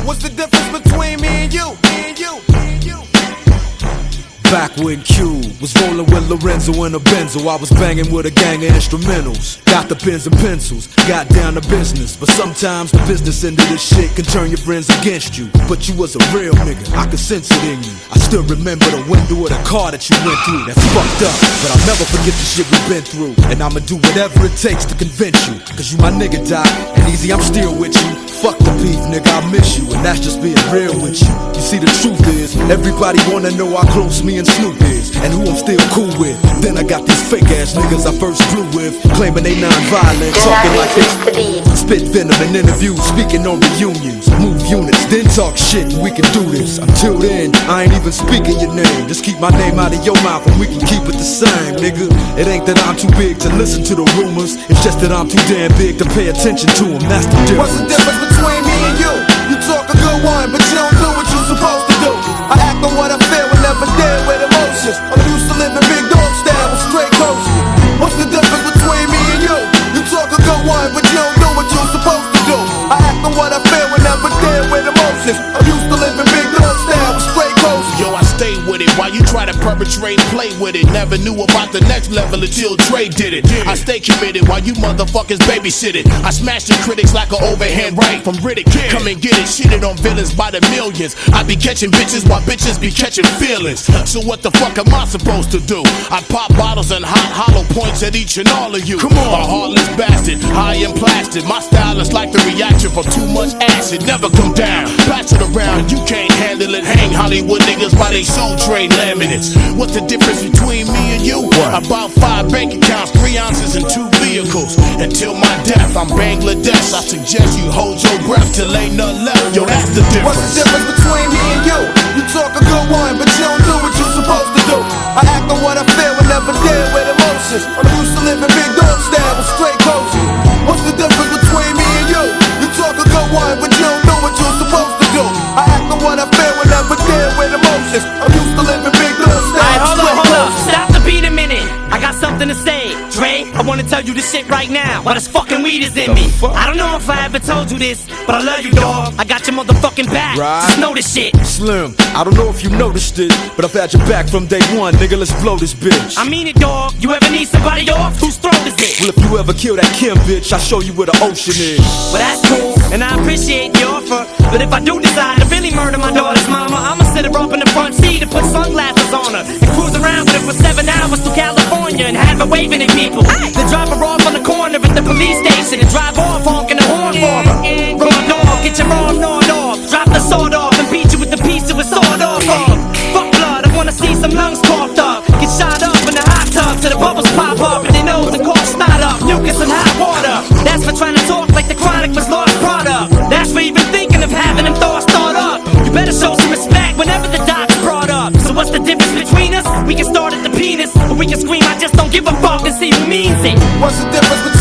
What's the difference between me and you? Back when Q was rolling with Lorenzo and a Benzo, I was banging with a gang of instrumentals. Got the pens and pencils, got down to business. But sometimes the business end of this shit can turn your friends against you. But you was a real nigga, I could sense it in you. I still remember the window of the car that you went through. That's fucked up, but I'll never forget the shit we've been through. And I'ma do whatever it takes to convince you. Cause you my nigga, Doc, and Easy, I'm still with you. Fuck the beef, nigga, I miss you, and that's just being real with you. You see, the truth is, everybody wanna know how close me and Snoop is, and who I'm still cool with. Then I got these fake ass niggas I first flew with, claiming they non-violent, talking like they spit venom in interviews, speaking on reunions, move units, then talk shit, and we can do this. Until then, I ain't even speaking your name. Just keep my name out of your mouth, and we can keep it the same, nigga. It ain't that I'm too big to listen to the rumors, it's just that I'm too damn big to pay attention to them. That's the difference. What's the difference between me and you? You talk a good one, but you don't do what you're supposed to do. I act on what I feel and never deal with emotions. I'm used to living big dog style with straight coaches. What's the difference between me and you? You talk a good one, but you don't do what you're supposed to do. I act on what I feel and never deal with emotions. I'm used to living big dog style with straight coaches. Yo, I stay with it while you try to perpetrate, play with it. Never knew about the next level until Dre did it. I stay committed while you motherfuckers babysit it. I smash the critics like an overhand right from Riddick. Come and get it, shitted on villains by the millions. I be catching bitches while bitches be catching feelings. So what the fuck am I supposed to do? I pop bottles and hot hollow points at each and all of you. Come on, a heartless bastard, high and plastic. My style is like the reaction from too much acid. Never come down, pass it around, you can't handle it. Hang Hollywood niggas by they soul train laminates. What's the difference between me and you? About 5 bank accounts, 3 ounces and 2 vehicles. Until my death, I'm Bangladesh. I suggest you hold your breath till ain't nothing left. Yo, that's the difference. What's the difference between me and you? You talk a good one, but you don't do what you're supposed to do. I act on what I feel and never deal with emotions. I'm used to living big dog style with straight coaches. What's the difference between me and you? You talk a good one, but you don't do what you're supposed to do. I act on what I feel and never deal with emotions. I'm used to living big dog style. Alright, hold up. Stop the beat a minute. I got something to say. Dre, I wanna tell you this shit right now. Why this fucking weed is in me. I don't know if I ever told you this, but I love you, dog. I got your motherfucking back. Right. Just know this shit. Slim, I don't know if you noticed it, but I've had your back from day one, nigga. Let's blow this bitch. I mean it, dog. You ever need somebody off? Whose throat is it? Well, if you ever kill that Kim bitch, I'll show you where the ocean is. Well, that's cool, and I appreciate the offer. But if I do decide to really murder my daughter's mama, I'ma sit her up in the front seat and put sunglasses on her and cruise around with her for 7 hours to California and have her waving at people. Then drop her off on the corner at the police station and drive off honking the horn for her. Raw dog, get your arm gnawed off. Drop the sword off and beat you with the piece of a sword off of. Fuck blood, I wanna see some lungs coughed up. Get shot up in the hot tub till the bubbles pop up and their nose and cough snot up. Mucus and hot water. That's for trying to talk like the Chronic was lost product. That's for even thinking of having them thoughts thought up. You better show some respect whenever the doc's brought up. So what's the difference between us? We can start at the penis, or we can scream I just don't give a fuck and see who means it. What's the difference between